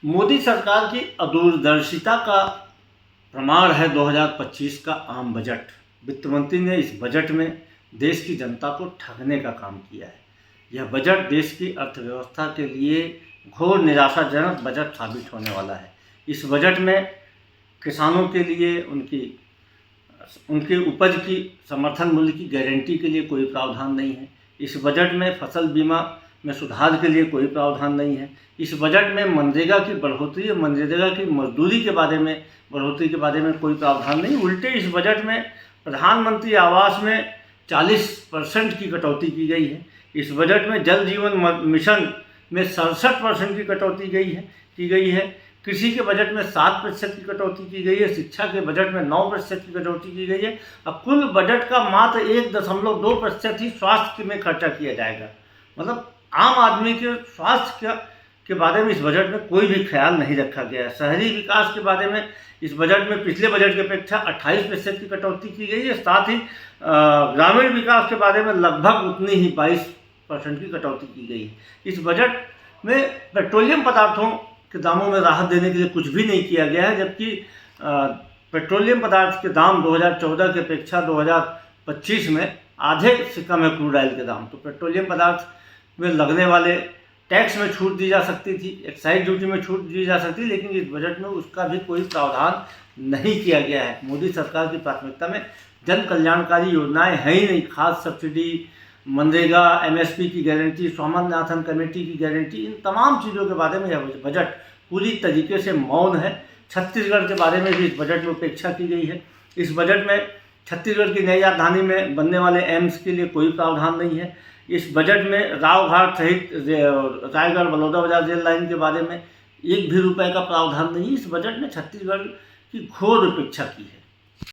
मोदी सरकार की अदूरदर्शिता का प्रमाण है 2025 का आम बजट। वित्त मंत्री ने इस बजट में देश की जनता को ठगने का काम किया है। यह बजट देश की अर्थव्यवस्था के लिए घोर निराशाजनक बजट साबित होने वाला है। इस बजट में किसानों के लिए उनके उपज की समर्थन मूल्य की गारंटी के लिए कोई प्रावधान नहीं है। इस बजट में फसल बीमा में सुधार के लिए कोई प्रावधान नहीं है। इस बजट में मनरेगा की बढ़ोतरी, मनरेगा की मजदूरी के बारे में बढ़ोतरी के बारे में कोई प्रावधान नहीं। उल्टे इस बजट में प्रधानमंत्री आवास में 40% की कटौती की गई है। इस बजट में जल जीवन मिशन में 67% की कटौती की गई है। कृषि के बजट में 7% की कटौती की गई है। शिक्षा के बजट में 9% की कटौती की गई है। अब कुल बजट का मात्र 1.2% ही स्वास्थ्य में खर्चा किया जाएगा। मतलब आम आदमी के स्वास्थ्य के बारे में इस बजट में कोई भी ख्याल नहीं रखा गया है। शहरी विकास के बारे में इस बजट में पिछले बजट की अपेक्षा 28% की कटौती की गई है। साथ ही ग्रामीण विकास के बारे में लगभग उतनी ही 22% की कटौती की गई है। इस बजट में पेट्रोलियम पदार्थों के दामों में राहत देने के लिए कुछ भी नहीं किया गया है, जबकि पेट्रोलियम पदार्थ के दाम 2014 की अपेक्षा 2025 में आधे से कम है क्रूड ऑयल के दाम। तो पेट्रोलियम पदार्थ में लगने वाले टैक्स में छूट दी जा सकती थी, एक्साइज ड्यूटी में छूट दी जा सकती, लेकिन इस बजट में उसका भी कोई प्रावधान नहीं किया गया है। मोदी सरकार की प्राथमिकता में जन कल्याणकारी योजनाएं हैं ही नहीं। खाद सब्सिडी, मनरेगा, MSP की गारंटी, स्वामीनाथन कमेटी की गारंटी, इन तमाम चीज़ों के बारे में यह बजट पूरी तरीके से मौन है। छत्तीसगढ़ के बारे में भी इस बजट में उपेक्षा की गई है। इस बजट में छत्तीसगढ़ की नई राजधानी में बनने वाले एम्स के लिए कोई प्रावधान नहीं है। इस बजट में रावघाट सहित रायगढ़ बलौदाबाजार रेल लाइन के बारे में एक भी रुपए का प्रावधान नहीं। इस बजट में छत्तीसगढ़ की घोर उपेक्षा की है।